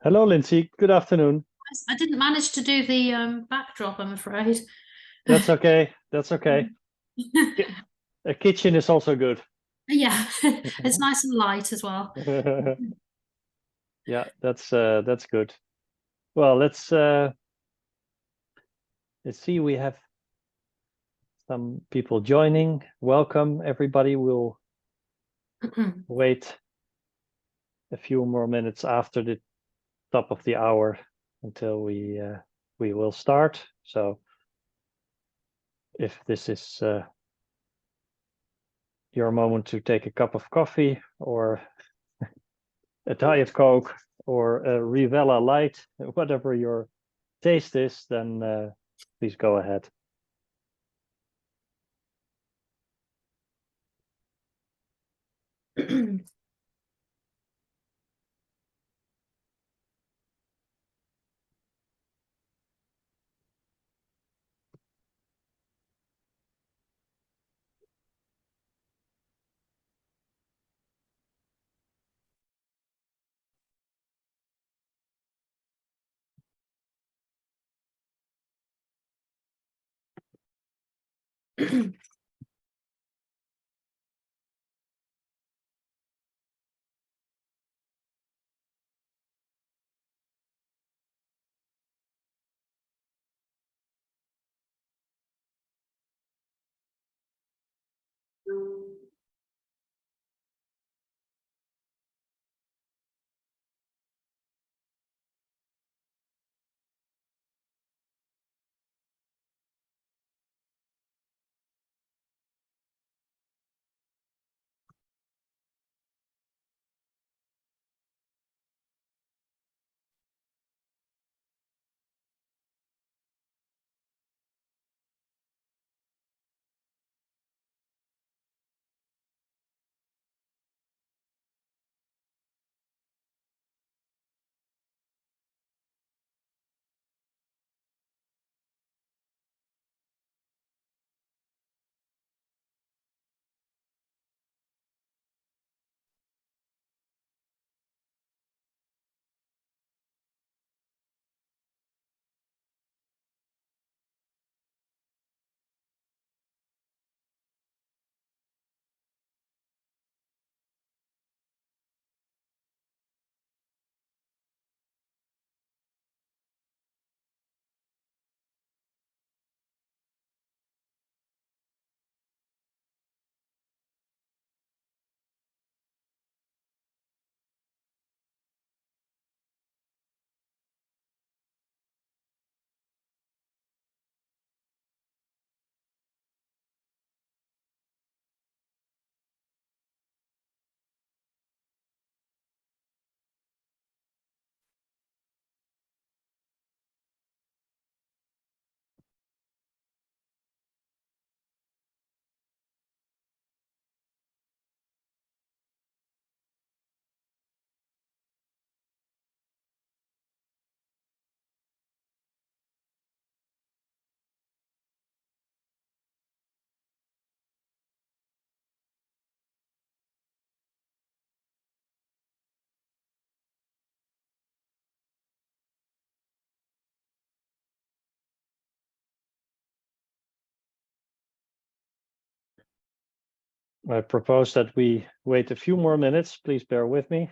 Hello, Lindsay. Good afternoon. I didn't manage to do the backdrop, I'm afraid. That's okay. That's okay. A kitchen is also good. Yeah, it's nice and light as well. Yeah, that's good. Well, let's see. We have some people joining. Welcome, everybody. We'll wait a few more minutes after the top of the hour until we will start. So if this is your moment to take a cup of coffee or a Diet Coke or a Rivella Light, whatever your taste is, then please go ahead. I propose that we wait a few more minutes. Please bear with me.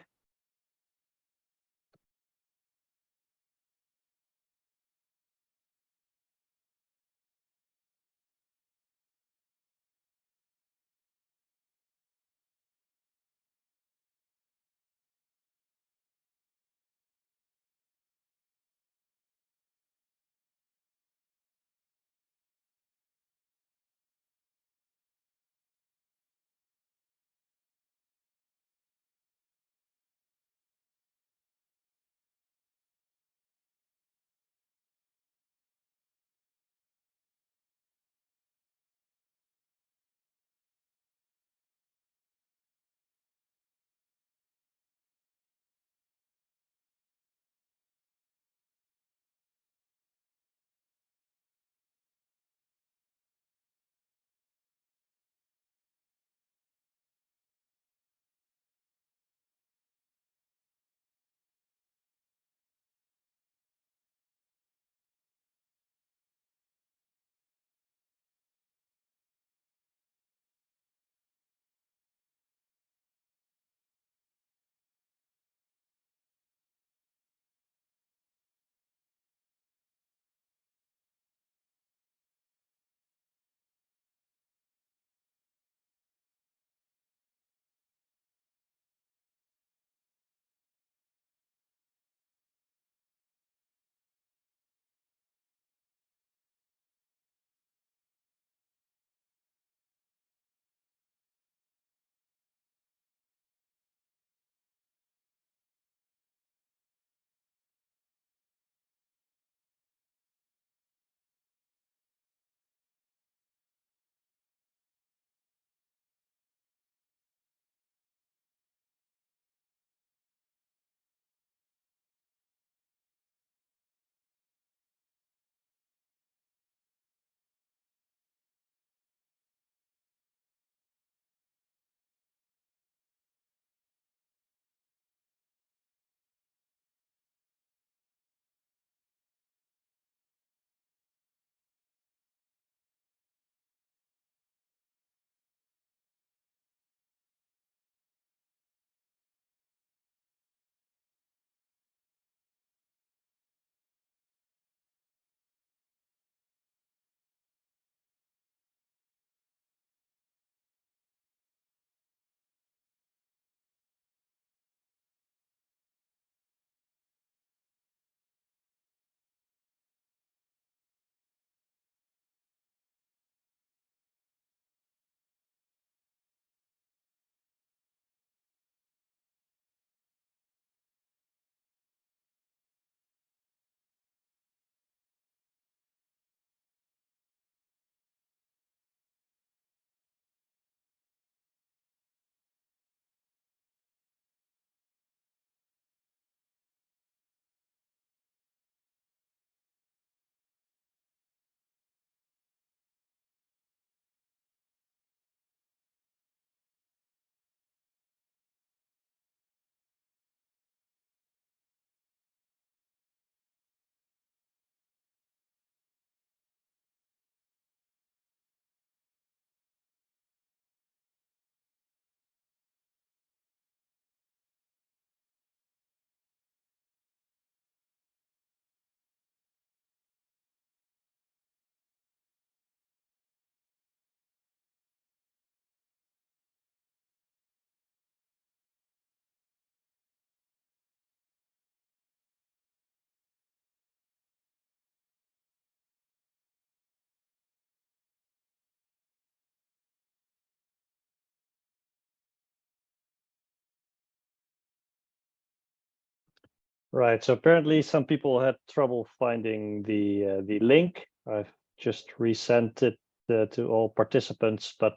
Right. So apparently some people had trouble finding the link. I've just resent it to all participants, but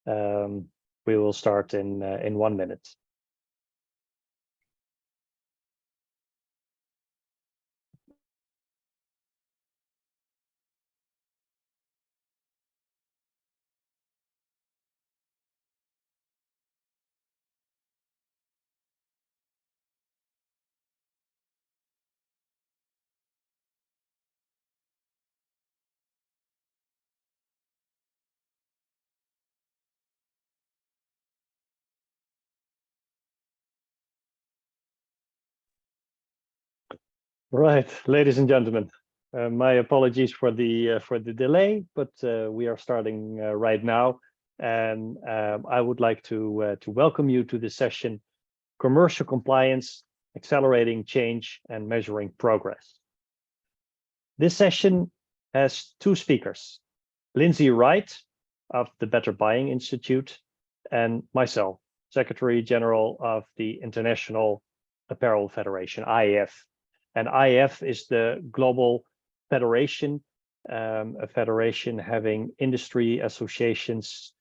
we will start in 1 minute. Right, ladies and gentlemen, my apologies for the delay, but we are starting right now, and I would like to welcome you to the session, Commercial Compliance, Accelerating Change and Measuring Progress. This session has two speakers, Lindsay Wright of the Better Buying Institute and myself, Secretary General of the International Apparel Federation, IAF. And IAF is the global federation, a federation having industry associations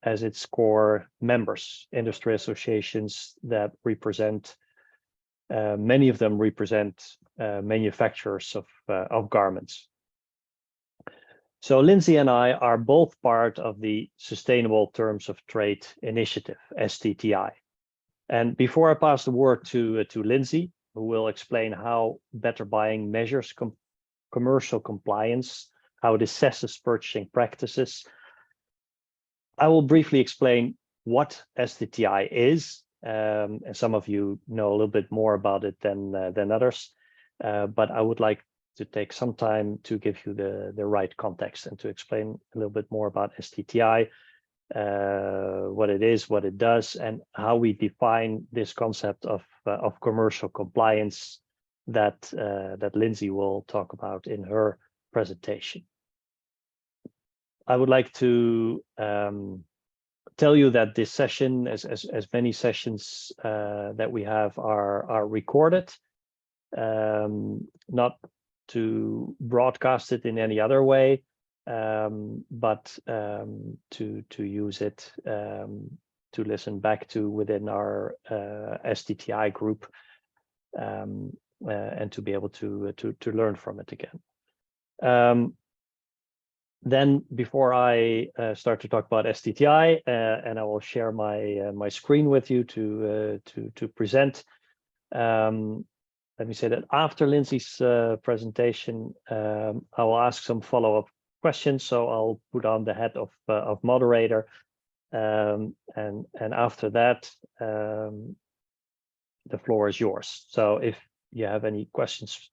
as its core members, industry associations that represent, many of them represent manufacturers of garments. So Lindsay and I are both part of the Sustainable Terms of Trade Initiative, STTI. And before I pass the word to Lindsay, who will explain how Better Buying measures commercial compliance, how it assesses purchasing practices, I will briefly explain what STTI is. And some of you know a little bit more about it than others, but I would like to take some time to give you the right context and to explain a little bit more about STTI, what it is, what it does, and how we define this concept of commercial compliance that Lindsay will talk about in her presentation. I would like to tell you that this session, as many sessions that we have, are recorded, not to broadcast it in any other way, but to use it to listen back to within our STTI group, and to be able to learn from it again. Then, before I start to talk about STTI, and I will share my screen with you to present. Let me say that after Lindsay's presentation, I will ask some follow-up questions. So I'll put on the hat of moderator, and after that, the floor is yours. So if you have any questions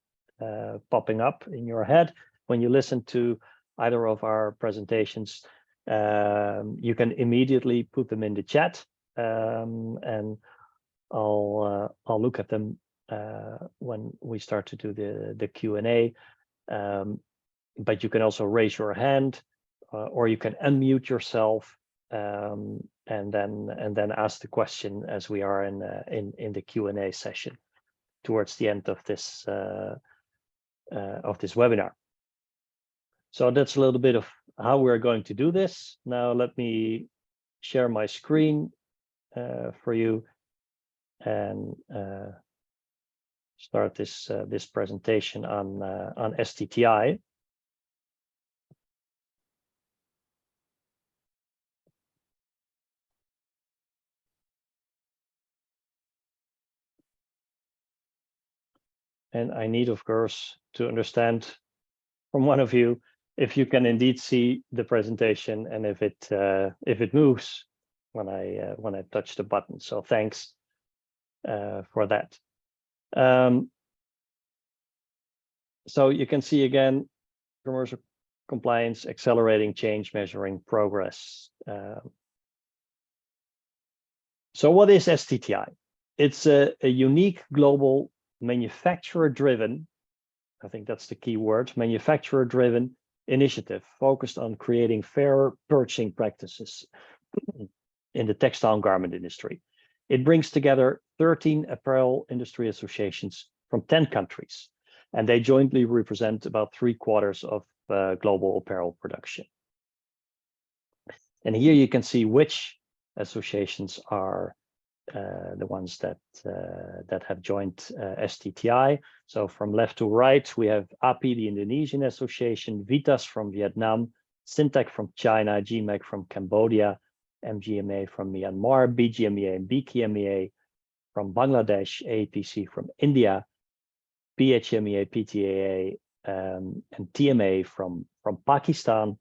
popping up in your head when you listen to either of our presentations, you can immediately put them in the chat, and I'll look at them when we start to do the Q&A. But you can also raise your hand, or you can unmute yourself, and then ask the question as we are in the Q&A session towards the end of this webinar. So that's a little bit of how we're going to do this. Now let me share my screen for you and start this presentation on STTI. And I need, of course, to understand from one of you if you can indeed see the presentation and if it moves when I touch the button. So thanks for that. So you can see again, commercial compliance, accelerating change, measuring progress. So what is STTI? It's a unique global manufacturer-driven, I think that's the key word, manufacturer-driven initiative focused on creating fairer purchasing practices in the textile and garment industry. It brings together 13 apparel industry associations from 10 countries, and they jointly represent about 3/4 of global apparel production. And here you can see which associations are the ones that have joined STTI. So from left to right, we have API, the Indonesian association, VITAS from Vietnam, Syntec from China, GMAC from Cambodia, MGMA from Myanmar, BGMEA and BKMEA from Bangladesh, APC from India, PHMEA, PTAA, and TMA from Pakistan,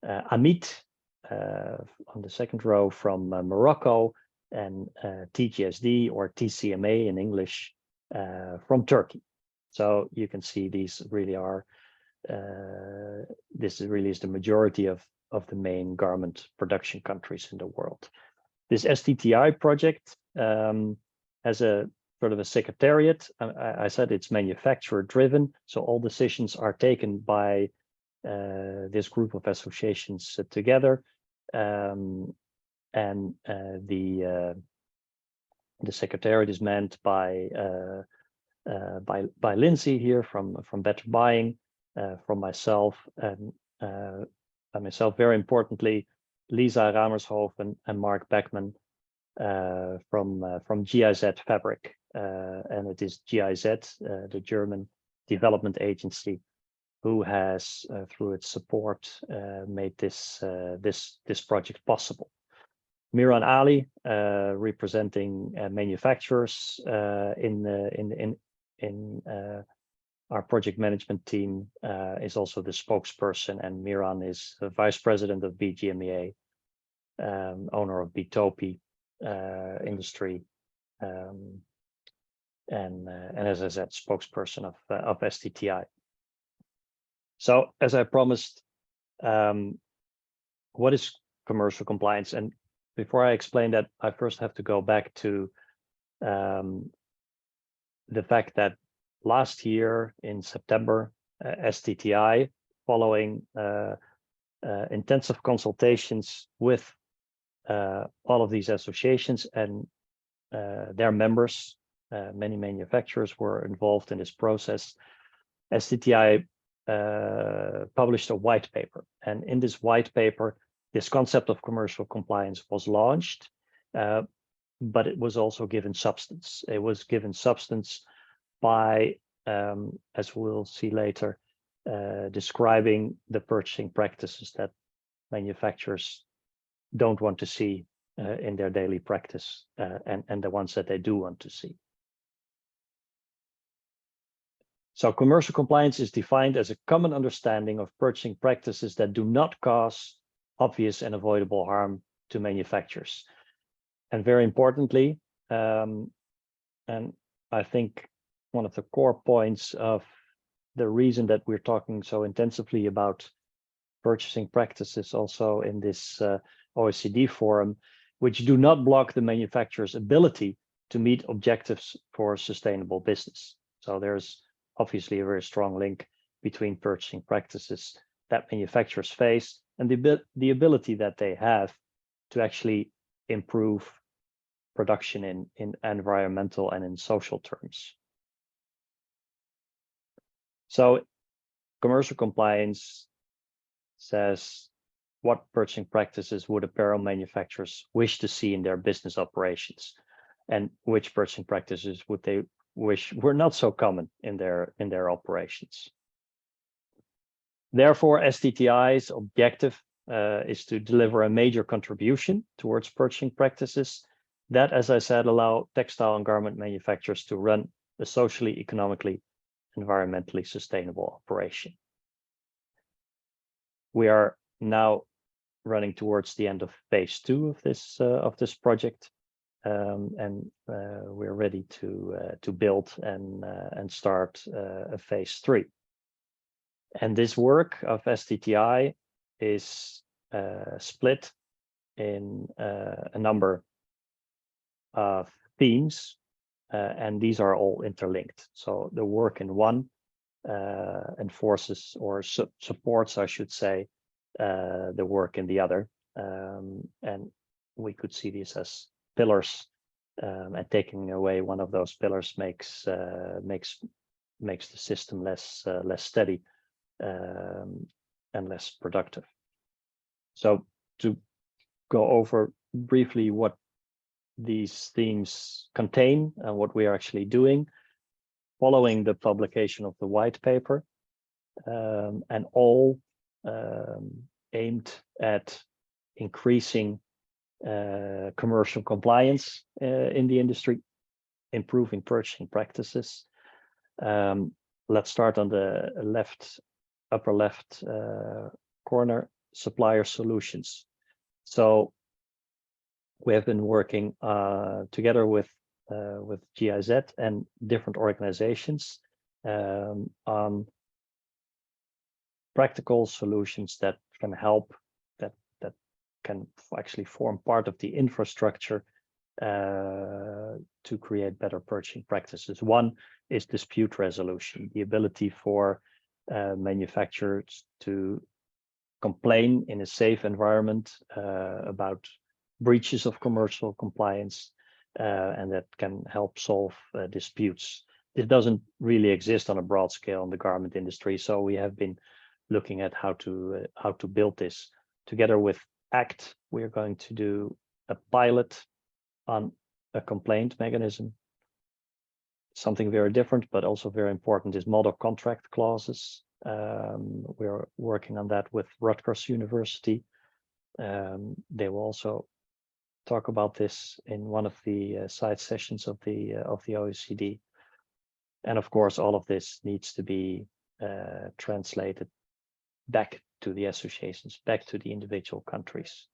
AMIT on the second row from Morocco, and TGSD or TCMA in English from Turkey. So you can see these really are, this really is the majority of the main garment production countries in the world. This STTI project has a sort of a secretariat. I said it's manufacturer driven, so all decisions are taken by this group of associations together. And the secretariat is manned by Lindsay here from Better Buying, from myself, and myself, very importantly, Lisa Ramershoven and Mark Beckman from GIZ Fabric, and it is GIZ, the German development agency, who has, through its support, made this project possible. Miran Ali, representing manufacturers in our project management team, is also the spokesperson, and Miran is the vice president of BGMEA, owner of Bitopi industry, and as I said, spokesperson of STTI. So, as I promised, what is commercial compliance? And before I explain that, I first have to go back to the fact that last year in September, STTI, following intensive consultations with all of these associations and their members, many manufacturers were involved in this process, STTI published a white paper. And in this white paper, this concept of commercial compliance was launched, but it was also given substance. It was given substance by, as we'll see later, describing the purchasing practices that manufacturers don't want to see in their daily practice, and the ones that they do want to see. So commercial compliance is defined as a common understanding of purchasing practices that do not cause obvious and avoidable harm to manufacturers. And very importantly, and I think one of the core points of the reason that we're talking so intensively about purchasing practices also in this OECD forum, which do not block the manufacturer's ability to meet objectives for sustainable business. So there's obviously a very strong link between purchasing practices that manufacturers face and the ability that they have to actually improve production in environmental and in social terms. So commercial compliance says what purchasing practices would apparel manufacturers wish to see in their business operations, and which purchasing practices would they wish were not so common in their operations. Therefore, STTI's objective is to deliver a major contribution towards purchasing practices that, as I said, allow textile and garment manufacturers to run a socially, economically, environmentally sustainable operation. We are now running towards the end of phase 2 of this project, and we're ready to build and start a phase 3. And this work of STTI is split in a number of themes, and these are all interlinked. So the work in one enforces or supports, I should say, the work in the other, and we could see these as pillars and taking away one of those pillars makes the system less steady and less productive. So to go over briefly what these themes contain and what we are actually doing, following the publication of the white paper, and all aimed at increasing commercial compliance in the industry, improving purchasing practices. Let's start on the upper left corner, supplier solutions. So we have been working together with GIZ and different organizations on practical solutions that can help, that can actually form part of the infrastructure to create better purchasing practices. One is dispute resolution, the ability for manufacturers to complain in a safe environment about breaches of commercial compliance, and that can help solve disputes. It doesn't really exist on a broad scale in the garment industry, so we have been looking at how to build this. Together with ACT, we're going to do a pilot on a complaint mechanism. Something very different, but also very important, is model contract clauses. We're working on that with Rutgers University. They will also talk about this in one of the side sessions of the OECD. And of course, all of this needs to be translated back to the associations, back to the individual countries.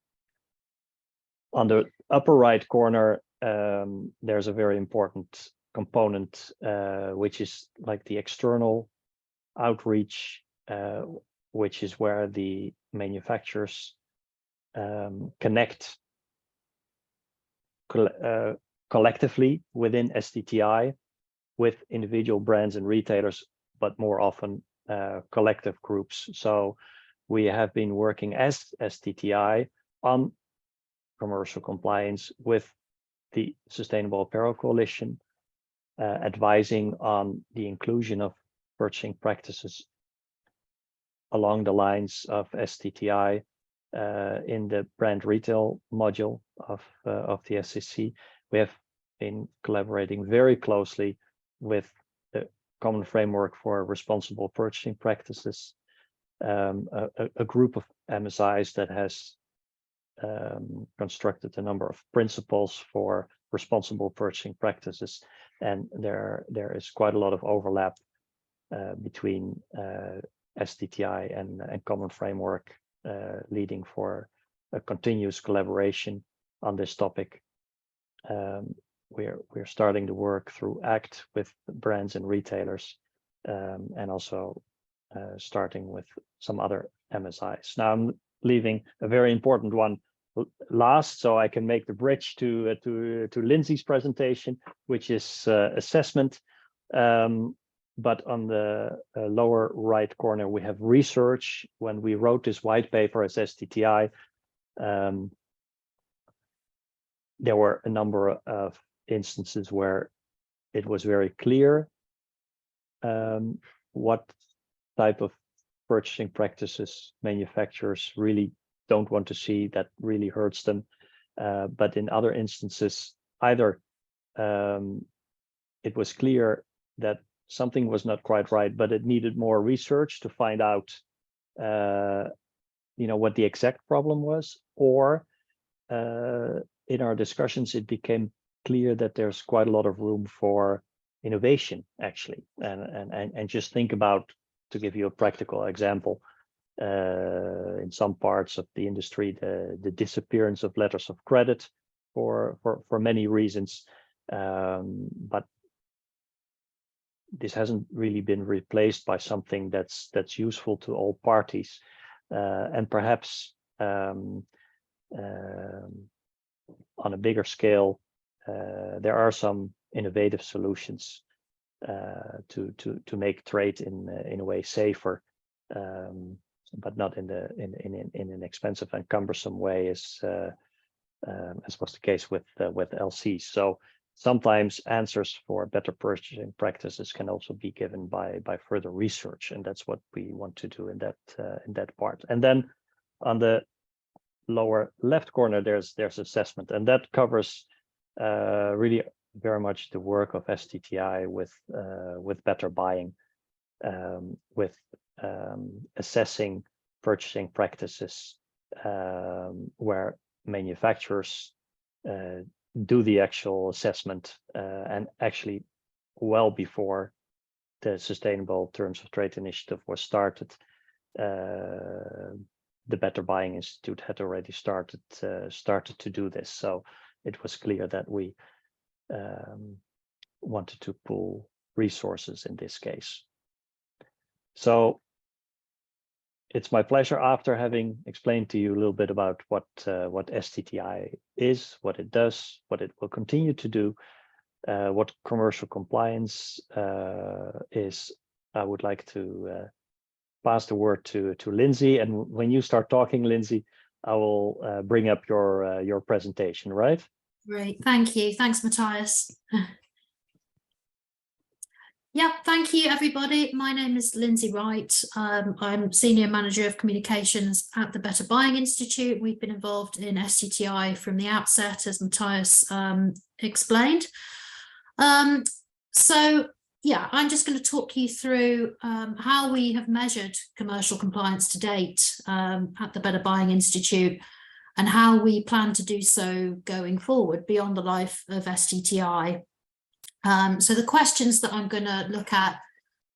On the upper right corner, there's a very important component, which is like the external outreach, which is where the manufacturers connect collectively within STTI with individual brands and retailers, but more often collective groups. So we have been working as STTI on commercial compliance with the Sustainable Apparel Coalition, advising on the inclusion of purchasing practices along the lines of STTI in the brand retail module of the SEC. We have been collaborating very closely with the Common Framework for Responsible Purchasing Practices, a group of MSIs that has constructed a number of principles for responsible purchasing practices, and there is quite a lot of overlap between STTI and Common Framework, leading for a continuous collaboration on this topic. We're starting to work through ACT with brands and retailers, and also starting with some other MSIs. Now I'm leaving a very important one last, so I can make the bridge to Lindsay's presentation, which is assessment. But on the lower right corner, we have research. When we wrote this white paper as STTI, there were a number of instances where it was very clear what type of purchasing practices manufacturers really don't want to see, that really hurts them. But in other instances, either it was clear that something was not quite right, but it needed more research to find out what the exact problem was, or in our discussions it became clear that there's quite a lot of room for innovation, actually. And just think about, to give you a practical example, in some parts of the industry, the disappearance of letters of credit for many reasons, but this hasn't really been replaced by something that's useful to all parties, and perhaps on a bigger scale, there are some innovative solutions to make trade in a way safer, but not in an expensive and cumbersome way, as was the case with LCs. So sometimes answers for better purchasing practices can also be given by further research, and that's what we want to do in that part. And then on the lower left corner, there's assessment, and that covers really very much the work of STTI with better buying, with assessing purchasing practices where manufacturers do the actual assessment and actually well before the Sustainable Terms of Trade initiative was started. The Better Buying Institute had already started to do this, so it was clear that we wanted to pool resources in this case. So it's my pleasure, after having explained to you a little bit about what STTI is, what it does, what it will continue to do, what commercial compliance is, I would like to pass the word to Lindsay. And when you start talking, Lindsay, I will bring up your presentation, right? Great, thank you. Thanks, Matthias. Yeah, thank you, everybody. My name is Lindsay Wright. I'm Senior Manager of Communications at the Better Buying Institute. We've been involved in STTI from the outset, as Matthias explained. So, yeah, I'm just going to talk you through how we have measured commercial compliance to date at the Better Buying Institute, and how we plan to do so going forward beyond the life of STTI. So the questions that I'm going to look at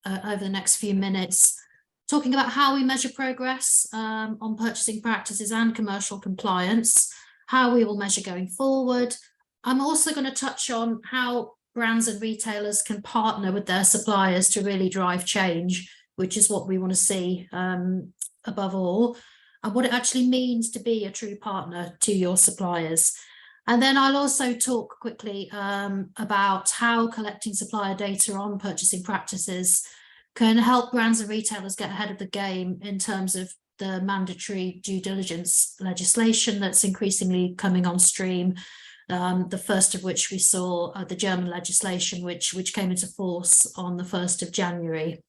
over the next few minutes, talking about how we measure progress on purchasing practices and commercial compliance, how we will measure going forward. I'm also going to touch on how brands and retailers can partner with their suppliers to really drive change, which is what we want to see above all, and what it actually means to be a true partner to your suppliers. And then I'll also talk quickly about how collecting supplier data on purchasing practices can help brands and retailers get ahead of the game in terms of the mandatory due diligence legislation that's increasingly coming on stream. The first of which we saw, the German legislation, which came into force on the 1st of January.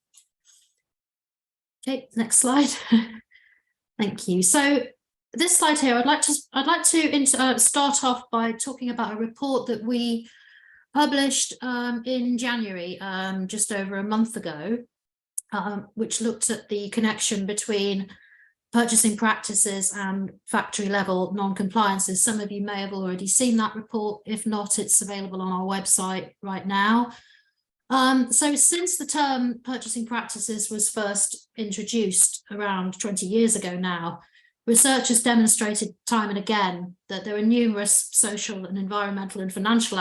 Okay, next slide. Thank you. So this slide here, I'd like to start off by talking about a report that we published in January, just over a month ago, which looked at the connection between purchasing practices and factory level non-compliances. Some of you may have already seen that report. If not, it's available on our website right now. So since the term purchasing practices was first introduced around 20 years ago now, research has demonstrated time and again that there are numerous social and environmental and financial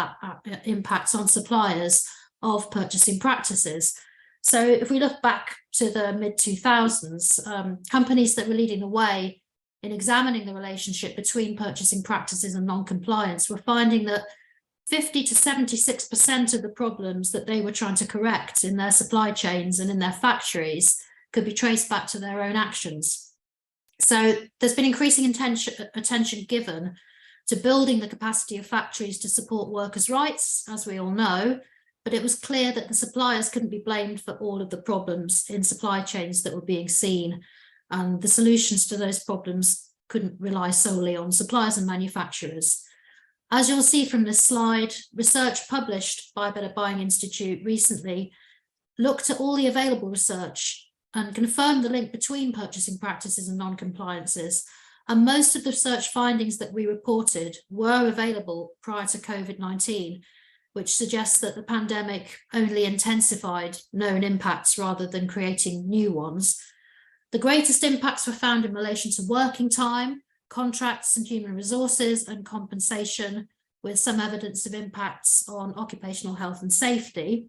impacts on suppliers of purchasing practices. So if we look back to the mid-2000s, companies that were leading the way in examining the relationship between purchasing practices and non-compliance were finding that 50 to 76% of the problems that they were trying to correct in their supply chains and in their factories could be traced back to their own actions. So there's been increasing attention given to building the capacity of factories to support workers' rights, as we all know, but it was clear that the suppliers couldn't be blamed for all of the problems in supply chains that were being seen, and the solutions to those problems couldn't rely solely on suppliers and manufacturers. As you'll see from this slide, research published by Better Buying Institute recently looked at all the available research and confirmed the link between purchasing practices and non-compliances. And most of the research findings that we reported were available prior to COVID-19, which suggests that the pandemic only intensified known impacts rather than creating new ones. The greatest impacts were found in relation to working time, contracts and human resources, and compensation, with some evidence of impacts on occupational health and safety.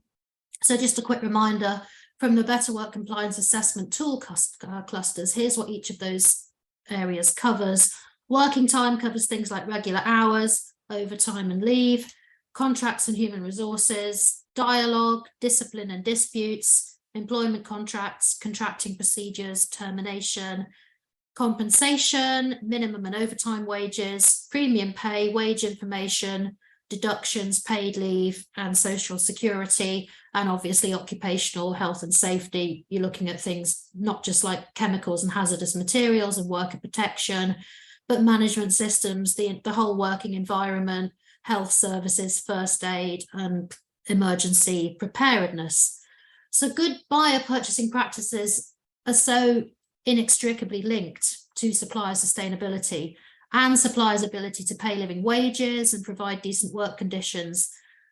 So just a quick reminder from the Better Work Compliance Assessment Tool clusters, here's what each of those areas covers. Working time covers things like regular hours, overtime and leave, contracts and human resources, dialogue, discipline and disputes, employment contracts, contracting procedures, termination, compensation, minimum and overtime wages, premium pay, wage information, deductions, paid leave and social security, and obviously occupational health and safety. You're looking at things not just like chemicals and hazardous materials and worker protection, but management systems, the whole working environment, health services, first aid and emergency preparedness. So good buyer purchasing practices are so inextricably linked to supplier sustainability and suppliers' ability to pay living wages and provide decent work conditions,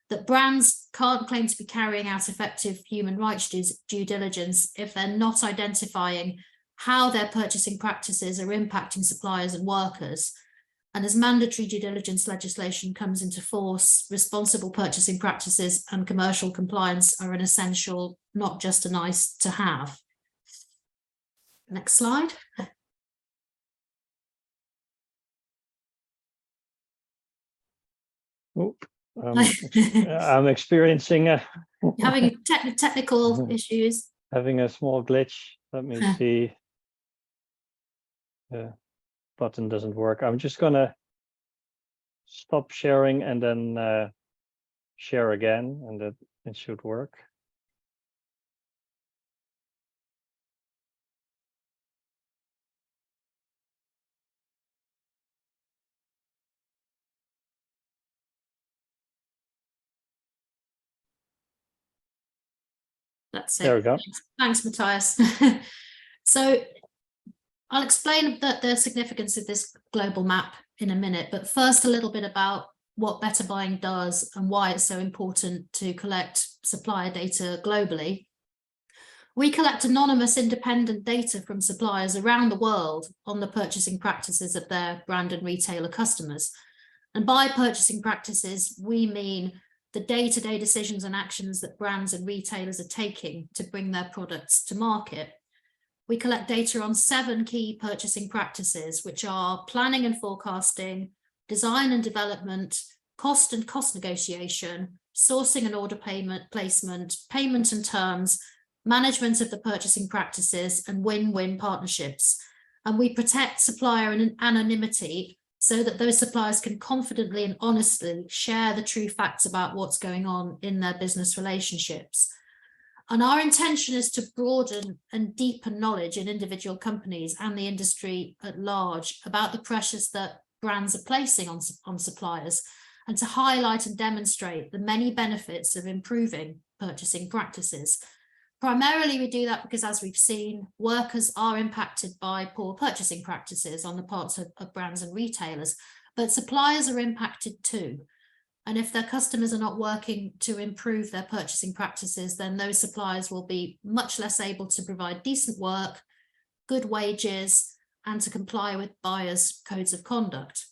that brands can't claim to be carrying out effective human rights due diligence if they're not identifying how their purchasing practices are impacting suppliers and workers. And as mandatory due diligence legislation comes into force, responsible purchasing practices and commercial compliance are an essential, not just a nice to have. Next slide. Oh, I'm experiencing having technical issues. Having a small glitch. Let me see. The button doesn't work. I'm just gonna stop sharing and then share again, and that it should work. That's it. There we go. Thanks, Matthias. So I'll explain the significance of this global map in a minute, but first a little bit about what better buying does and why it's so important to collect supplier data globally. We collect anonymous independent data from suppliers around the world on the purchasing practices of their brand and retailer customers. And by purchasing practices, we mean the day-to-day decisions and actions that brands and retailers are taking to bring their products to market. We collect data on 7 key purchasing practices, which are planning and forecasting, design and development, cost and cost negotiation, sourcing and order placement, payment and terms, management of the purchasing practices, and win-win partnerships. And we protect supplier anonymity so that those suppliers can confidently and honestly share the true facts about what's going on in their business relationships. And our intention is to broaden and deepen knowledge in individual companies and the industry at large about the pressures that brands are placing on suppliers, and to highlight and demonstrate the many benefits of improving purchasing practices. Primarily, we do that because, as we've seen, workers are impacted by poor purchasing practices on the parts of brands and retailers, but suppliers are impacted too. And if their customers are not working to improve their purchasing practices, then those suppliers will be much less able to provide decent work, good wages, and to comply with buyers' codes of conduct.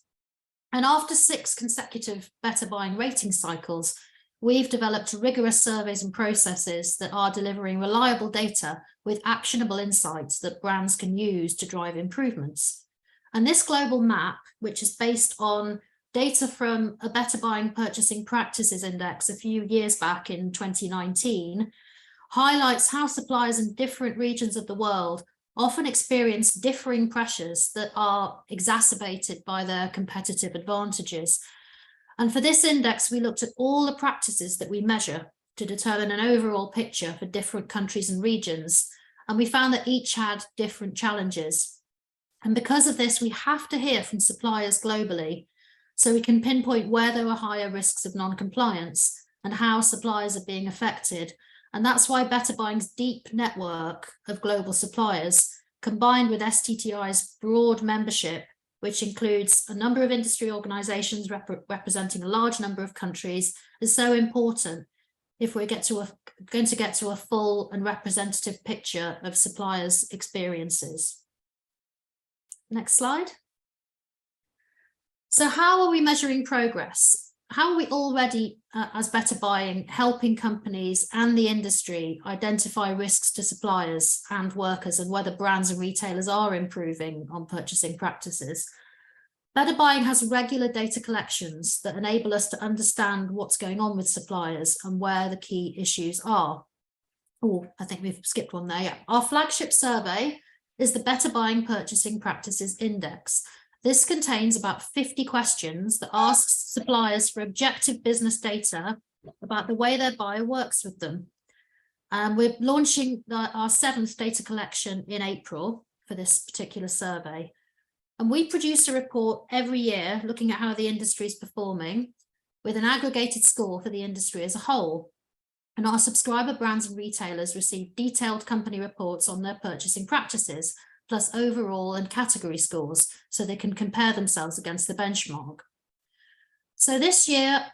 And after 6 consecutive better buying rating cycles, we've developed rigorous surveys and processes that are delivering reliable data with actionable insights that brands can use to drive improvements. And this global map, which is based on data from a Better Buying Purchasing Practices Index a few years back in 2019, highlights how suppliers in different regions of the world often experience differing pressures that are exacerbated by their competitive advantages. And for this index, we looked at all the practices that we measure to determine an overall picture for different countries and regions. And we found that each had different challenges. And because of this, we have to hear from suppliers globally so we can pinpoint where there are higher risks of non-compliance and how suppliers are being affected. And that's why Better Buying's deep network of global suppliers, combined with STTI's broad membership, which includes a number of industry organizations representing a large number of countries, is so important if we're going to get to a full and representative picture of suppliers' experiences. Next slide. So how are we measuring progress? How are we already, as Better Buying, helping companies and the industry identify risks to suppliers and workers and whether brands and retailers are improving on purchasing practices? Better Buying has regular data collections that enable us to understand what's going on with suppliers and where the key issues are. Oh, I think we've skipped one there. Yeah. Our flagship survey is the Better Buying Purchasing Practices Index. This contains about 50 questions that asks suppliers for objective business data about the way their buyer works with them. We're launching our 7th data collection in April for this particular survey. And we produce a report every year looking at how the industry is performing with an aggregated score for the industry as a whole. And our subscriber brands and retailers receive detailed company reports on their purchasing practices, plus overall and category scores, so they can compare themselves against the benchmark. So this year,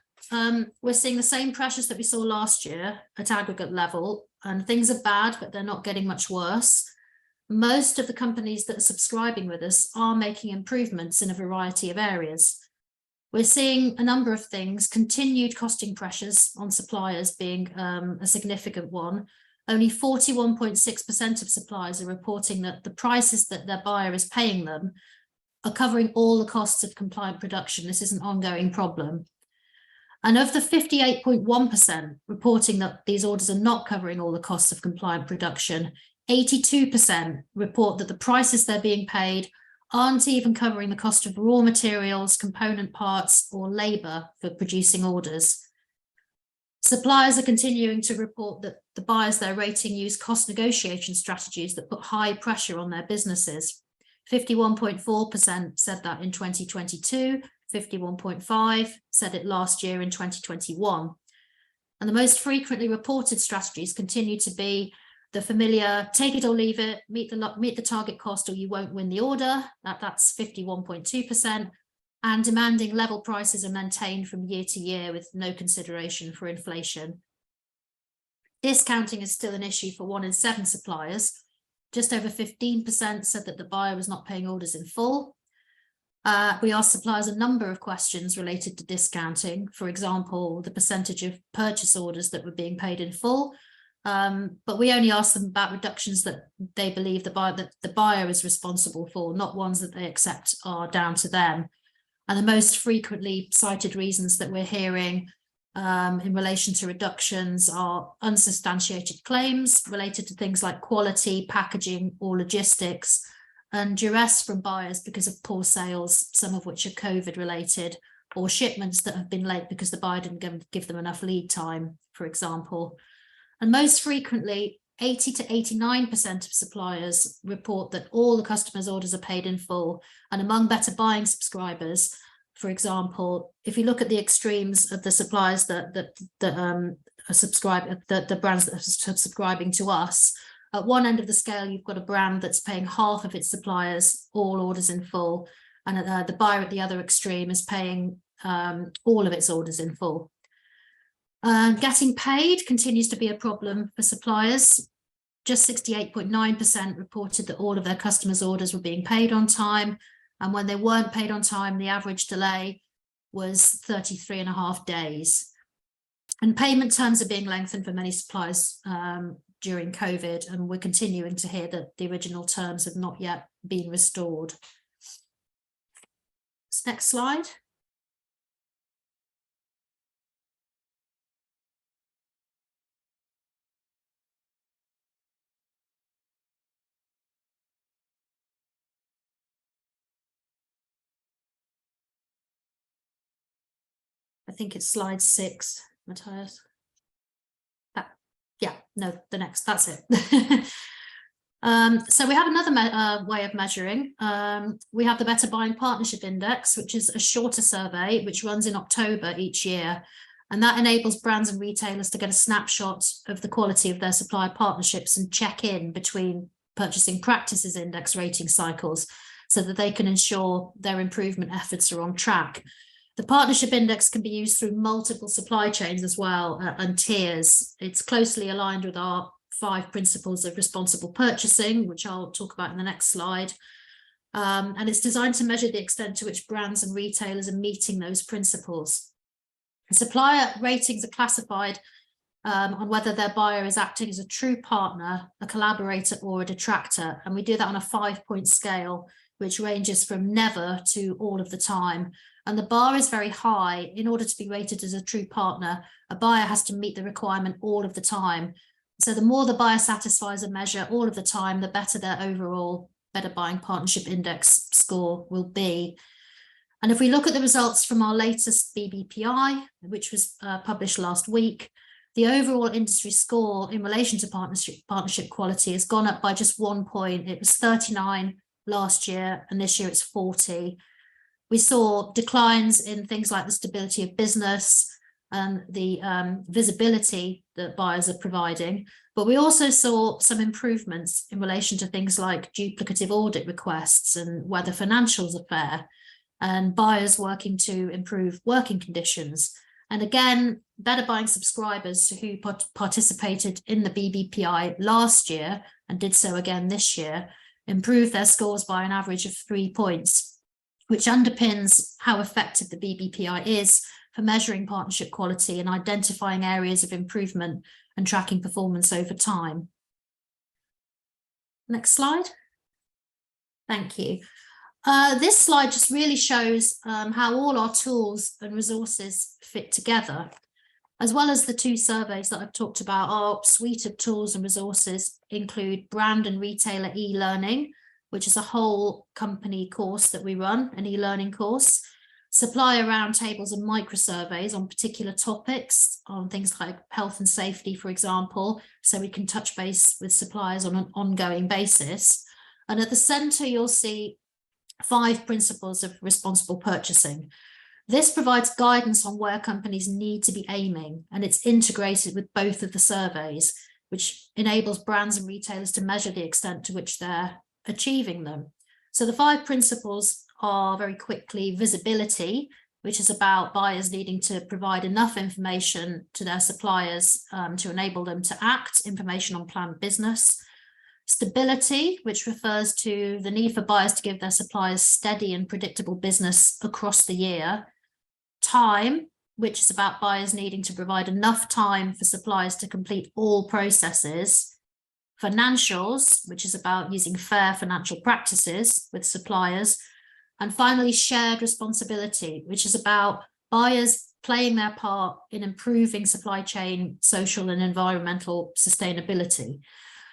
we're seeing the same pressures that we saw last year at aggregate level, and things are bad, but they're not getting much worse. Most of the companies that are subscribing with us are making improvements in a variety of areas. We're seeing a number of things, continued costing pressures on suppliers being a significant one. Only 41.6% of suppliers are reporting that the prices that their buyer is paying them are covering all the costs of compliant production. This is an ongoing problem. And of the 58.1% reporting that these orders are not covering all the costs of compliant production, 82% report that the prices they're being paid aren't even covering the cost of raw materials, component parts, or labour for producing orders. Suppliers are continuing to report that the buyers they're rating use cost negotiation strategies that put high pressure on their businesses. 51.4% said that in 2022, 51.5% said it last year in 2021. And the most frequently reported strategies continue to be the familiar take it or leave it, meet the target cost or you won't win the order. That's 51.2%. And demanding level prices are maintained from year to year with no consideration for inflation. Discounting is still an issue for 1 in 7 suppliers. Just over 15% said that the buyer was not paying orders in full. We asked suppliers a number of questions related to discounting. For example, the percentage of purchase orders that were being paid in full. But we only asked them about reductions that they believe that the buyer is responsible for, not ones that they accept are down to them. And the most frequently cited reasons that we're hearing in relation to reductions are unsubstantiated claims related to things like quality, packaging, or logistics, and duress from buyers because of poor sales, some of which are COVID related, or shipments that have been late because the buyer didn't give them enough lead time, for example. And most frequently, 80 to 89% of suppliers report that all the customers' orders are paid in full. And among better buying subscribers, for example, if you look at the extremes of the suppliers that are subscribed, the brands that are subscribing to us, at one end of the scale, you've got a brand that's paying half of its suppliers all orders in full, and the buyer at the other extreme is paying all of its orders in full. Getting paid continues to be a problem for suppliers. Just 68.9% reported that all of their customers' orders were being paid on time. And when they weren't paid on time, the average delay was 33.5 days. And payment terms are being lengthened for many suppliers during COVID. And we're continuing to hear that the original terms have not yet been restored. Next slide. I think it's slide 6, Matthias. Yeah, no, the next, that's it. So we have another way of measuring. We have the Better Buying Partnership Index, which is a shorter survey, which runs in October each year. And that enables brands and retailers to get a snapshot of the quality of their supplier partnerships and check in between purchasing practices index rating cycles so that they can ensure their improvement efforts are on track. The partnership index can be used through multiple supply chains as well and tiers. It's closely aligned with our 5 principles of responsible purchasing, which I'll talk about in the next slide. And it's designed to measure the extent to which brands and retailers are meeting those principles. And supplier ratings are classified on whether their buyer is acting as a true partner, a collaborator, or a detractor. And we do that on a 5-point scale, which ranges from never to all of the time. And the bar is very high. In order to be rated as a true partner, a buyer has to meet the requirement all of the time. So the more the buyer satisfies a measure all of the time, the better their overall Better Buying Partnership Index score will be. And if we look at the results from our latest BBPI, which was published last week, the overall industry score in relation to partnership quality has gone up by just 1 point. It was 39 last year, and this year it's 40. We saw declines in things like the stability of business and the visibility that buyers are providing. But we also saw some improvements in relation to things like duplicative audit requests and whether financials are fair, and buyers working to improve working conditions. And again, Better Buying subscribers who participated in the BBPI last year and did so again this year improved their scores by an average of 3 points, which underpins how effective the BBPI is for measuring partnership quality and identifying areas of improvement and tracking performance over time. Next slide. Thank you. This slide just really shows how all our tools and resources fit together. As well as the 2 surveys that I've talked about, our suite of tools and resources include brand and retailer e-learning, which is a whole company course that we run, an e-learning course, supplier roundtables and micro-surveys on particular topics, on things like health and safety, for example, so we can touch base with suppliers on an ongoing basis. And at the centre, you'll see 5 principles of responsible purchasing. This provides guidance on where companies need to be aiming, and it's integrated with both of the surveys, which enables brands and retailers to measure the extent to which they're achieving them. So the 5 principles are, very quickly, visibility, which is about buyers needing to provide enough information to their suppliers to enable them to act, information on planned business. Stability, which refers to the need for buyers to give their suppliers steady and predictable business across the year. Time, which is about buyers needing to provide enough time for suppliers to complete all processes. Financials, which is about using fair financial practices with suppliers. And finally, shared responsibility, which is about buyers playing their part in improving supply chain, social and environmental sustainability.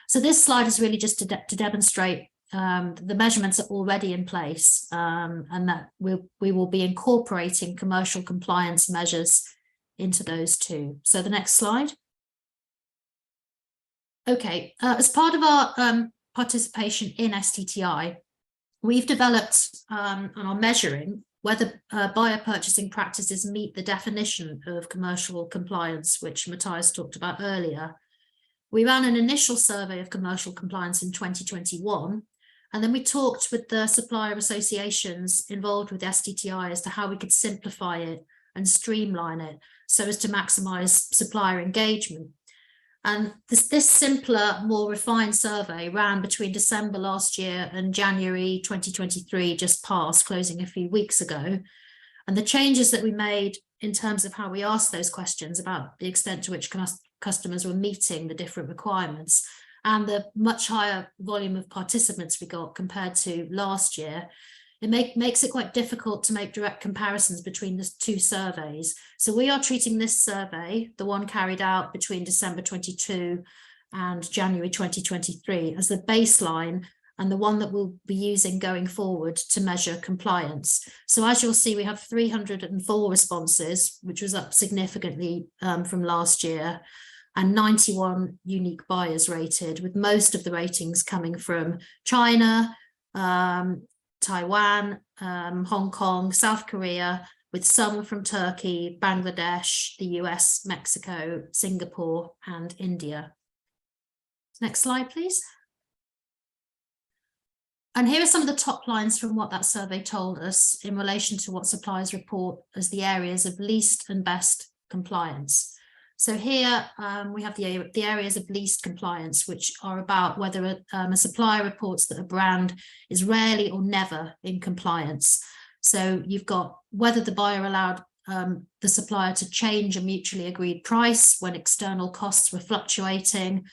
So this slide is really just to demonstrate the measurements are already in place, and that we will be incorporating commercial compliance measures into those too. So the next slide. Okay, as part of our participation in STTI, we've developed and are measuring whether buyer purchasing practices meet the definition of commercial compliance, which Matthias talked about earlier. We ran an initial survey of commercial compliance in 2021, and then we talked with the supplier associations involved with STTI as to how we could simplify it and streamline it so as to maximise supplier engagement. And this simpler, more refined survey ran between December last year and January 2023, just passed, closing a few weeks ago. And the changes that we made in terms of how we asked those questions about the extent to which customers were meeting the different requirements and the much higher volume of participants we got compared to last year, it makes it quite difficult to make direct comparisons between the 2 surveys. So we are treating this survey, the one carried out between December 22 and January 2023, as the baseline and the one that we'll be using going forward to measure compliance. So as you'll see, we have 304 responses, which was up significantly from last year, and 91 unique buyers rated, with most of the ratings coming from China, Taiwan, Hong Kong, South Korea, with some from Turkey, Bangladesh, the US, Mexico, Singapore, and India. Next slide, please. And here are some of the top lines from what that survey told us in relation to what suppliers report as the areas of least and best compliance. So here we have the areas of least compliance, which are about whether a supplier reports that a brand is rarely or never in compliance. So you've got whether the buyer allowed the supplier to change a mutually agreed price when external costs were fluctuating,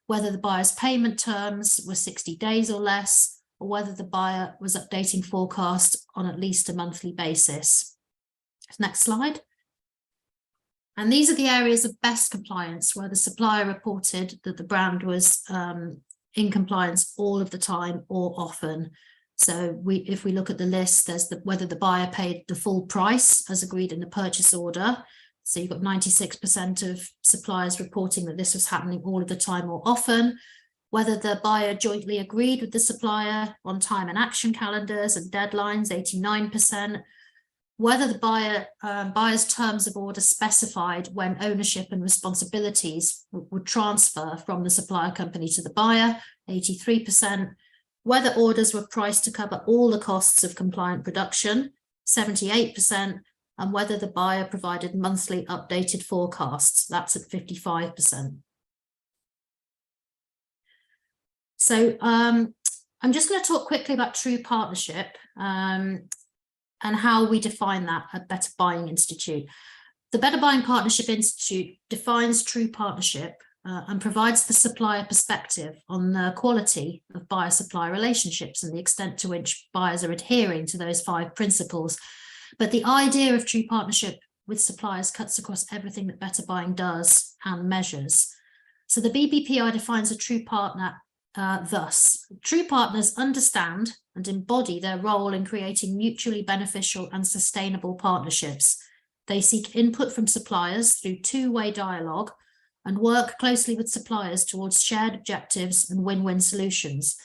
whether the buyer's payment terms were 60 days or less, or whether the buyer was updating forecast on at least a monthly basis. Next slide. And these are the areas of best compliance where the supplier reported that the brand was in compliance all of the time or often. So if we look at the list, there's whether the buyer paid the full price as agreed in the purchase order. So you've got 96% of suppliers reporting that this was happening all of the time or often. Whether the buyer jointly agreed with the supplier on time and action calendars and deadlines, 89%. Whether the buyer's terms of order specified when ownership and responsibilities would transfer from the supplier company to the buyer, 83%. Whether orders were priced to cover all the costs of compliant production, 78%. And whether the buyer provided monthly updated forecasts, that's at 55%. So I'm just going to talk quickly about true partnership and how we define that at Better Buying Institute. The Better Buying Partnership Institute defines true partnership and provides the supplier perspective on the quality of buyer-supplier relationships and the extent to which buyers are adhering to those 5 principles. But the idea of true partnership with suppliers cuts across everything that Better Buying does and measures. So the BBPI defines a true partner thus: true partners understand and embody their role in creating mutually beneficial and sustainable partnerships. They seek input from suppliers through two-way dialogue and work closely with suppliers towards shared objectives and win-win solutions.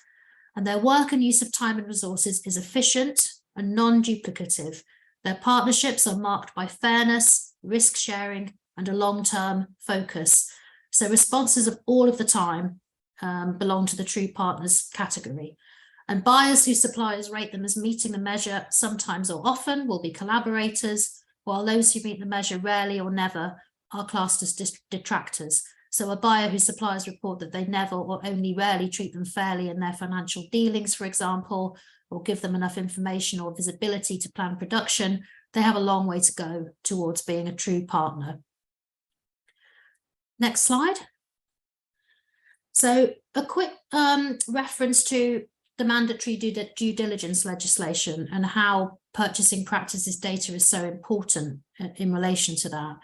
And their work and use of time and resources is efficient and non-duplicative. Their partnerships are marked by fairness, risk sharing, and a long-term focus. So responses of all of the time belong to the true partners category. And buyers whose suppliers rate them as meeting the measure sometimes or often will be collaborators, while those who meet the measure rarely or never are classed as detractors. So a buyer whose suppliers report that they never or only rarely treat them fairly in their financial dealings, for example, or give them enough information or visibility to plan production, they have a long way to go towards being a true partner. Next slide. So a quick reference to the mandatory due diligence legislation and how purchasing practices data is so important in relation to that.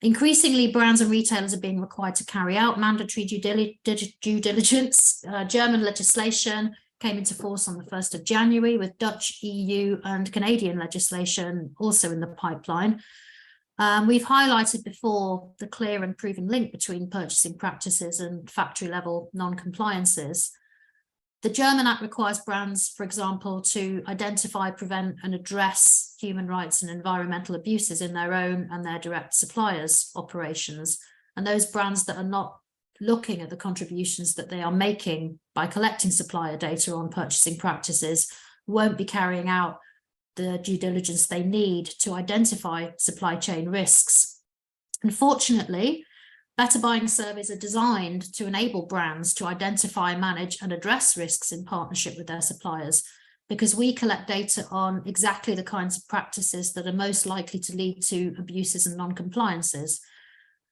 Increasingly, brands and retailers are being required to carry out mandatory due diligence. German legislation came into force on the 1st of January, with Dutch, EU and Canadian legislation also in the pipeline. We've highlighted before the clear and proven link between purchasing practices and factory level non-compliances. The German Act requires brands, for example, to identify, prevent and address human rights and environmental abuses in their own and their direct suppliers' operations. And those brands that are not looking at the contributions that they are making by collecting supplier data on purchasing practices won't be carrying out the due diligence they need to identify supply chain risks. Unfortunately, Better Buying surveys are designed to enable brands to identify, manage and address risks in partnership with their suppliers, because we collect data on exactly the kinds of practices that are most likely to lead to abuses and non-compliances.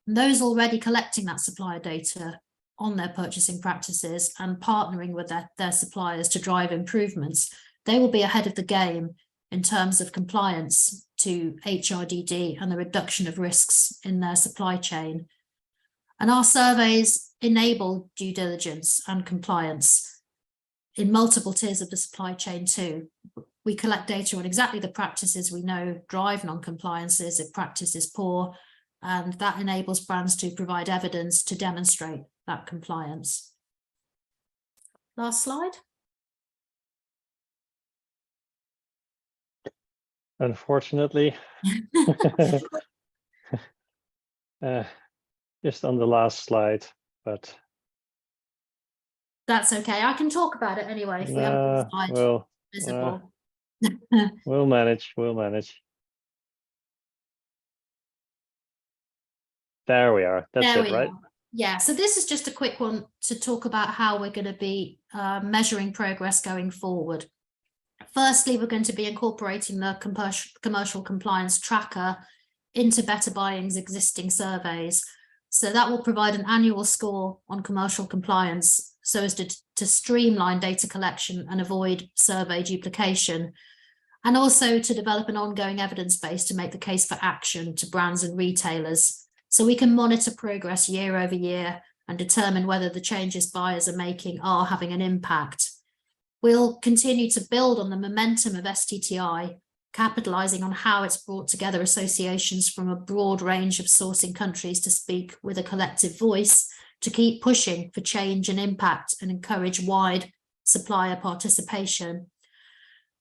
And those already collecting that supplier data on their purchasing practices and partnering with their suppliers to drive improvements, they will be ahead of the game in terms of compliance to HRDD and the reduction of risks in their supply chain. And our surveys enable due diligence and compliance in multiple tiers of the supply chain too. We collect data on exactly the practices we know drive non-compliances if practice is poor, and that enables brands to provide evidence to demonstrate that compliance. Last slide. Unfortunately, just on the last slide, but that's okay. I can talk about it anyway if we have a slide visible. We'll manage. We'll manage. There we are. That's it, right? Yeah, so this is just a quick one to talk about how we're going to be measuring progress going forward. Firstly, we're going to be incorporating the commercial compliance tracker into Better Buying's existing surveys. So that will provide an annual score on commercial compliance so as to streamline data collection and avoid survey duplication, and also to develop an ongoing evidence base to make the case for action to brands and retailers, so we can monitor progress year over year and determine whether the changes buyers are making are having an impact. We'll continue to build on the momentum of STTI, capitalising on how it's brought together associations from a broad range of sourcing countries to speak with a collective voice, to keep pushing for change and impact and encourage wide supplier participation.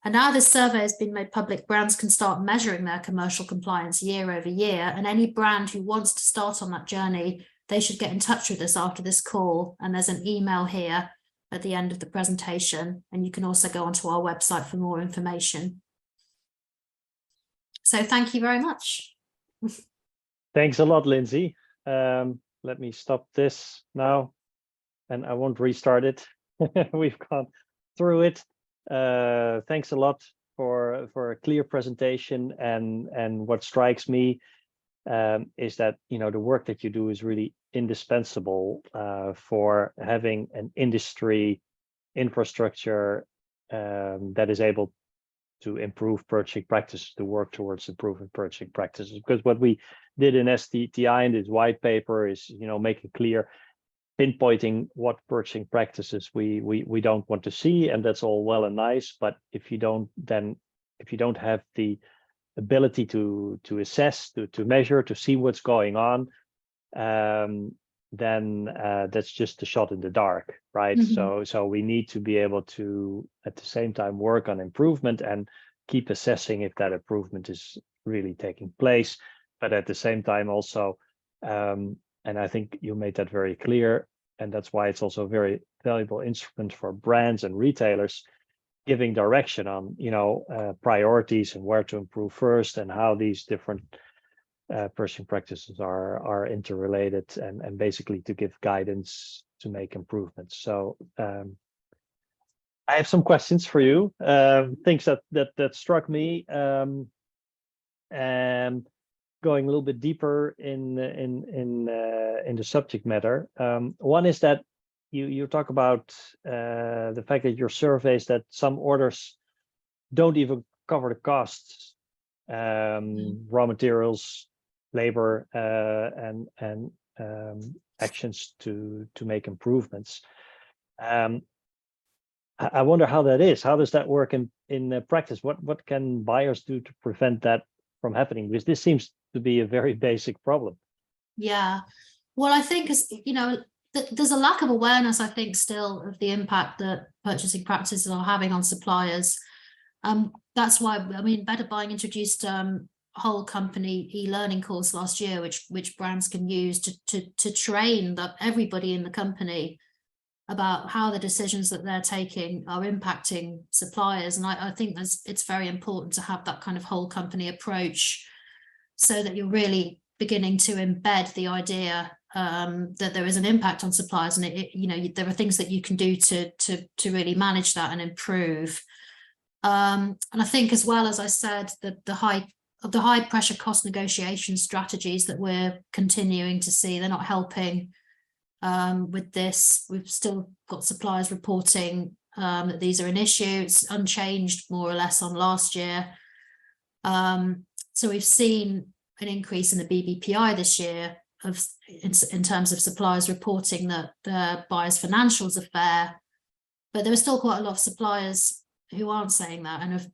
And now this survey has been made public, brands can start measuring their commercial compliance year over year, and any brand who wants to start on that journey, they should get in touch with us after this call, and there's an email here at the end of the presentation, and you can also go onto our website for more information. So thank you very much. Thanks a lot, Lindsay. Let me stop this now, and I won't restart it. We've gone through it. Thanks a lot for a clear presentation, and what strikes me is that, you know, the work that you do is really indispensable for having an industry infrastructure that is able to improve purchasing practices, to work towards improving purchasing practices. Because what we did in STTI in this white paper is, you know, make it clear, pinpointing what purchasing practices we don't want to see, and that's all well and nice. But if you don't have the ability to assess, to measure, to see what's going on, then that's just a shot in the dark, right? Mm-hmm. So we need to be able to, at the same time, work on improvement and keep assessing if that improvement is really taking place, but at the same time also, and I think you made that very clear, and that's why it's also a very valuable instrument for brands and retailers, giving direction on, you know, priorities and where to improve first, and how these different purchasing practices are interrelated, and basically to give guidance to make improvements. So I have some questions for you, things that struck me, and going a little bit deeper in the subject matter. One is that you talk about the fact that your surveys that some orders don't even cover the costs, raw materials, labor, and actions to make improvements. I wonder how that is. How does that work in practice? What can buyers do to prevent that from happening? Because this seems to be a very basic problem. Yeah, well, I think, as you know, there's a lack of awareness, I think, still of the impact that purchasing practices are having on suppliers. That's why, I mean, Better Buying introduced whole company e-learning course last year, which brands can use to train everybody in the company about how the decisions that they're taking are impacting suppliers. And I think it's very important to have that kind of whole company approach, so that you're really beginning to embed the idea that there is an impact on suppliers, and you know, there are things that you can do to really manage that and improve. And I think, as well, as I said, the high pressure cost negotiation strategies that we're continuing to see, they're not helping with this. We've still got suppliers reporting that these are an issue. It's unchanged more or less on last year. So we've seen an increase in the BBPI this year in terms of suppliers reporting that the buyers' financials are fair, but there are still quite a lot of suppliers who aren't saying that, and have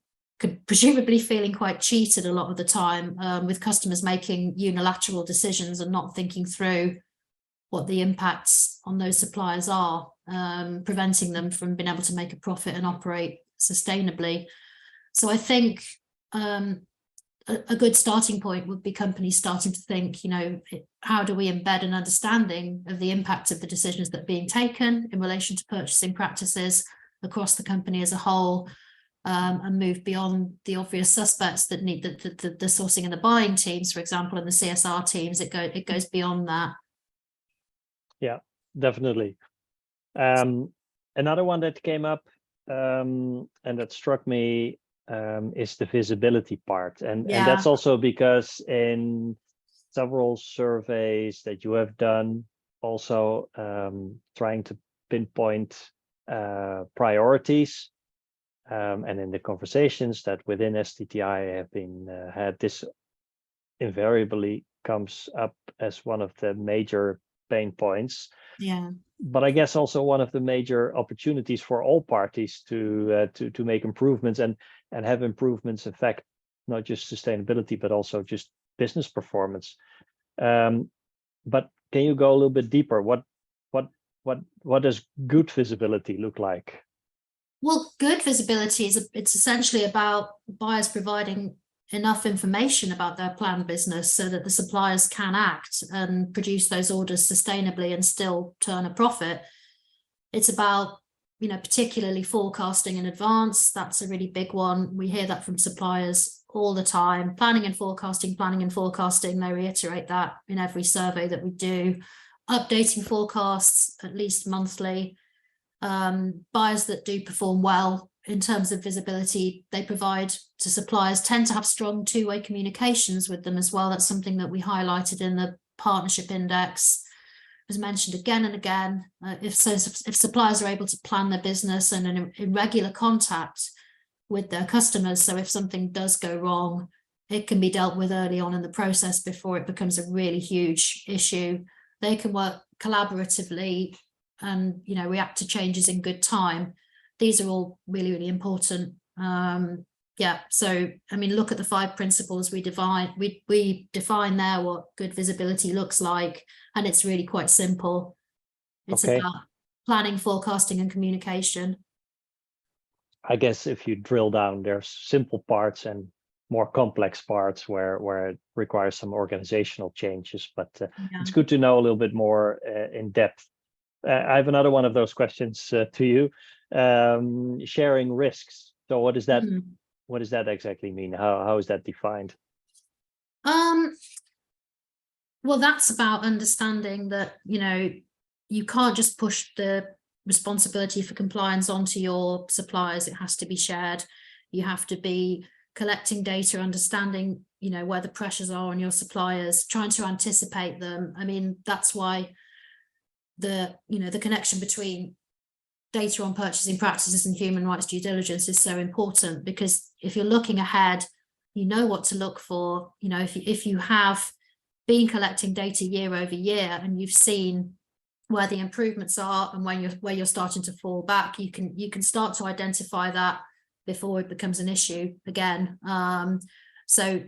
presumably feeling quite cheated a lot of the time, with customers making unilateral decisions and not thinking through what the impacts on those suppliers are, preventing them from being able to make a profit and operate sustainably. So I think a good starting point would be companies starting to think, you know, how do we embed an understanding of the impact of the decisions that are being taken in relation to purchasing practices across the company as a whole, and move beyond the obvious suspects that need the sourcing and the buying teams, for example, and the CSR teams. It goes beyond that. Yeah, definitely. Another one that came up and that struck me is the visibility part, and that's also because in several surveys that you have done, also trying to pinpoint priorities, and in the conversations that within STTI have been had, this invariably comes up as one of the major pain points. Yeah. But I guess also one of the major opportunities for all parties to make improvements and have improvements affect not just sustainability, but also just business performance. But can you go a little bit deeper? What does good visibility look like? Well, good visibility it's essentially about buyers providing enough information about their planned business so that the suppliers can act and produce those orders sustainably and still turn a profit. It's about, particularly forecasting in advance. That's a really big one. We hear that from suppliers all the time. Planning and forecasting. They reiterate that in every survey that we do. Updating forecasts at least monthly. Buyers that do perform well in terms of visibility they provide to suppliers tend to have strong two-way communications with them as well. That's something that we highlighted in the partnership index, as mentioned again and again. If suppliers are able to plan their business and in regular contact with their customers, so if something does go wrong, it can be dealt with early on in the process before it becomes a really huge issue. They can work collaboratively and react to changes in good time. These are all really, really important. So look at the 5 principles we define. We define there what good visibility looks like, and it's really quite simple. It's about planning, forecasting, and communication. I guess if you drill down, there's simple parts and more complex parts where it requires some organizational changes, but it's good to know a little bit more in depth. I have another one of those questions to you. Sharing risks. So what does that what does that exactly mean? How is that defined? Well, that's about understanding that you can't just push the responsibility for compliance onto your suppliers. It has to be shared. You have to be collecting data, understanding where the pressures are on your suppliers, trying to anticipate them. That's why the connection between data on purchasing practices and human rights due diligence is so important, because if you're looking ahead, you know what to look for. If you have been collecting data year over year and you've seen where the improvements are and where you're starting to fall back, you can start to identify that before it becomes an issue again. So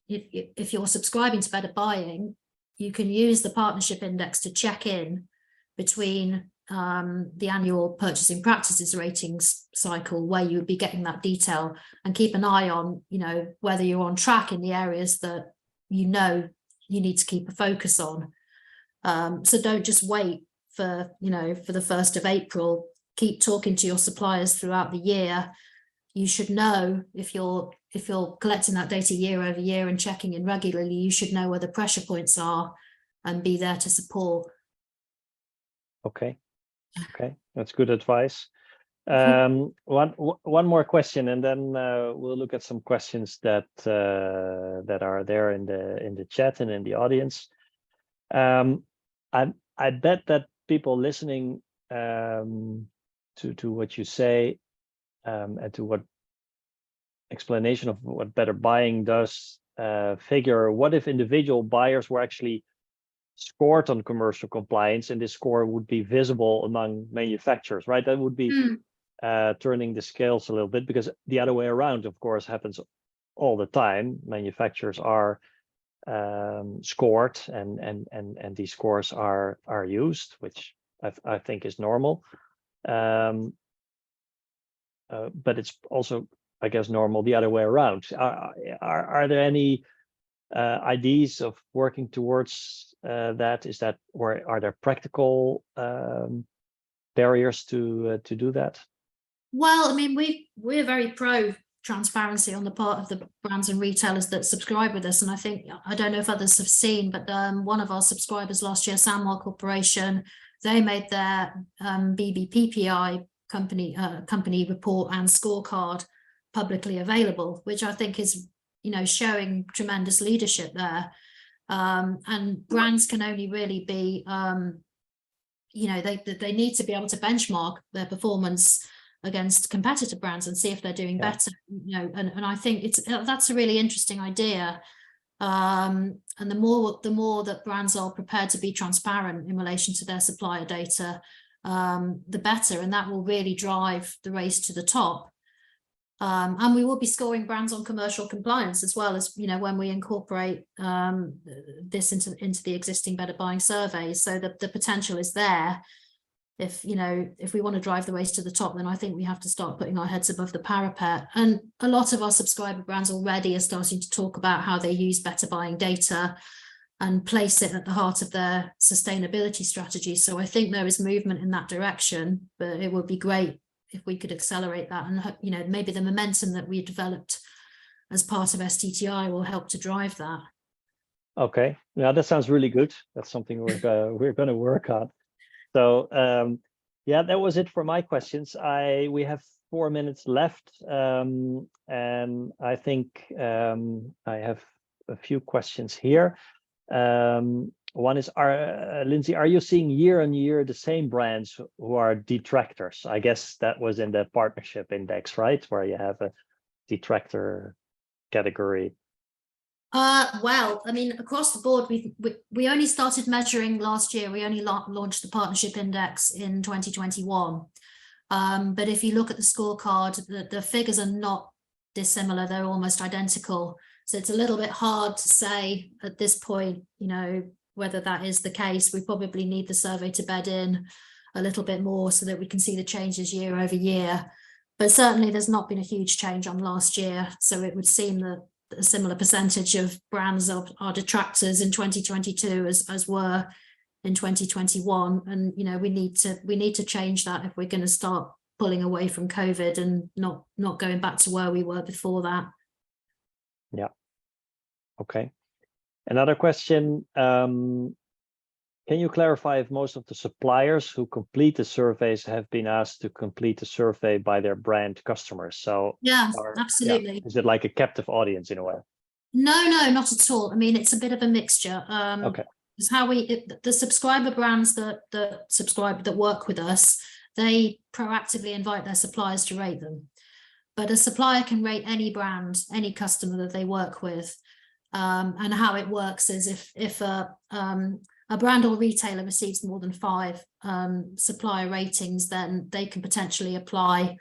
if you're subscribing to Better Buying, you can use the partnership index to check in between the annual purchasing practices ratings cycle, where you would be getting that detail, and keep an eye on whether you're on track in the areas that you need to keep a focus on. So don't just wait for the 1st of April. Keep talking to your suppliers throughout the year. You should know, if you're collecting that data year over year and checking in regularly, you should know where the pressure points are and be there to support. Okay, that's good advice. One more question, and then we'll look at some questions that are there in the chat and in the audience. I bet that people listening to what you say and to what explanation of what Better Buying does figure, what if individual buyers were actually scored on commercial compliance, and this score would be visible among manufacturers, right? That would be turning the scales a little bit, because the other way around, of course, happens all the time. Manufacturers are scored, and these scores are used, which I think is normal. But it's also, I guess, normal the other way around. Are there any ideas of working towards that? Is that, or are there practical barriers to do that? Well, we're very pro transparency on the part of the brands and retailers that subscribe with us, and I don't know if others have seen, but one of our subscribers last year, Samwell Corporation, they made their BBPPI company report and scorecard publicly available, which I think is showing tremendous leadership there. And brands can only really be they need to be able to benchmark their performance against competitor brands and see if they're doing better. And I think that's a really interesting idea. And the more that brands are prepared to be transparent in relation to their supplier data, the better, and that will really drive the race to the top. And we will be scoring brands on commercial compliance as well, as, you know, when we incorporate this into the existing better buying surveys. So the potential is there. If, you know, if we want to drive the race to the top, then I think we have to start putting our heads above the parapet. And a lot of our subscriber brands already are starting to talk about how they use better buying data and place it at the heart of their sustainability strategy. So I think there is movement in that direction, but it would be great if we could accelerate that. And, you know, maybe the momentum that we developed as part of STTI will help to drive that. Okay, yeah, that sounds really good. That's something we're going to work on. So yeah, that was it for my questions. We have 4 minutes left, and I think I have a few questions here. One is, Lindsay, are you seeing year on year the same brands who are detractors? I guess that was in the partnership index, right, where you have a detractor category. Well, I mean, across the board, we only started measuring last year. We only launched the partnership index in 2021. But if you look at the scorecard, the figures are not dissimilar. They're almost identical. So it's a little bit hard to say at this point, you know, whether that is the case. We probably need the survey to bed in a little bit more so that we can see the changes year over year. But certainly there's not been a huge change on last year. So it would seem that a similar percentage of brands are detractors in 2022 as were in 2021. And, you know, we need to change that if we're going to start pulling away from COVID and not going back to where we were before that. Yeah. Okay. Another question. Can you clarify if most of the suppliers who complete the surveys have been asked to complete the survey by their brand customers? So yeah, absolutely. Yeah, is it like a captive audience in a way? No, not at all. I mean, it's a bit of a mixture. Okay. It's how the subscriber brands that work with us, they proactively invite their suppliers to rate them. But a supplier can rate any brand, any customer that they work with. And how it works is if a brand or retailer receives more than 5 supplier ratings, then they can potentially apply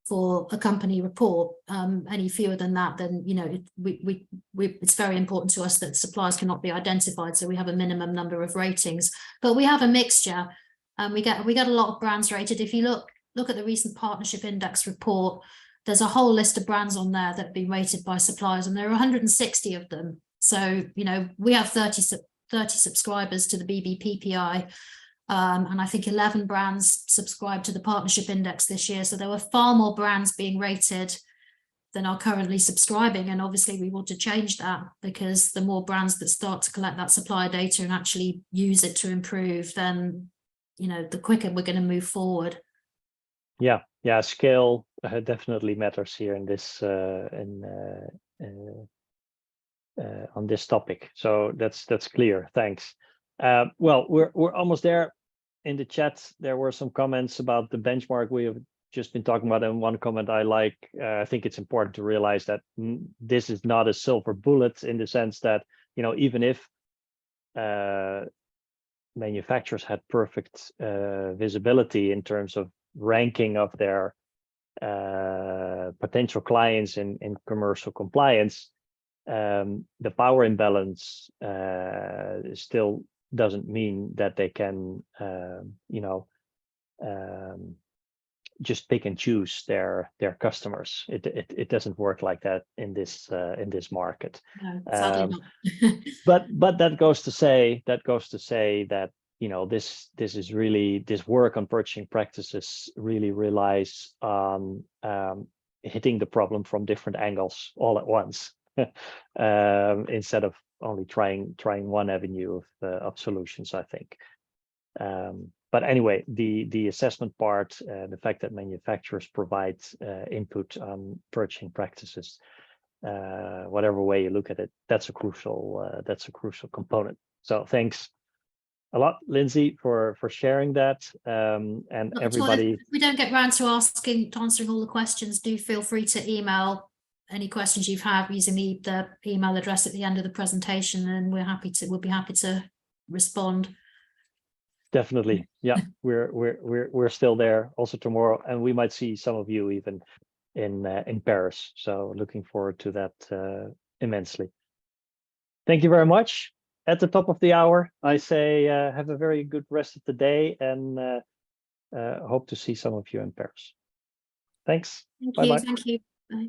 for a company report. Any fewer than that, then, you know, it's very important to us that suppliers cannot be identified. So we have a minimum number of ratings, but we have a mixture. We get a lot of brands rated. If you look at the recent partnership index report, there's a whole list of brands on there that have been rated by suppliers, and there are 160 of them. So, you know, we have 30 subscribers to the BBPPI, and I think 11 brands subscribed to the partnership index this year. So there were far more brands being rated than are currently subscribing. And obviously we want to change that, because the more brands that start to collect that supplier data and actually use it to improve, then, you know, the quicker we're going to move forward. Yeah, scale definitely matters here in this on this topic. So that's clear. Thanks. Well, we're almost there. In the chat, there were some comments about the benchmark we have just been talking about, and one comment I like. I think it's important to realize that this is not a silver bullet, in the sense that, you know, even if manufacturers had perfect visibility in terms of ranking of their potential clients in commercial compliance, the power imbalance still doesn't mean that they can you know, just pick and choose their customers. It doesn't work like that in this market. No, sadly not. but that goes to say that, you know, this work on purchasing practices really relies on hitting the problem from different angles all at once, instead of only trying one avenue of solutions, I think. But anyway, the assessment part, the fact that manufacturers provide input on purchasing practices, whatever way you look at it, that's a crucial component. So thanks a lot, Lindsay, for sharing that. And everybody, if we don't get round to answering all the questions, do feel free to email any questions you have using the email address at the end of the presentation, and we'll be happy to respond. Definitely. Yeah, we're still there also tomorrow, and we might see some of you even in Paris. So looking forward to that immensely. Thank you very much. At the top of the hour, I say have a very good rest of the day, and hope to see some of you in Paris. Thanks. Thank Bye-bye. you. Thank you. Bye.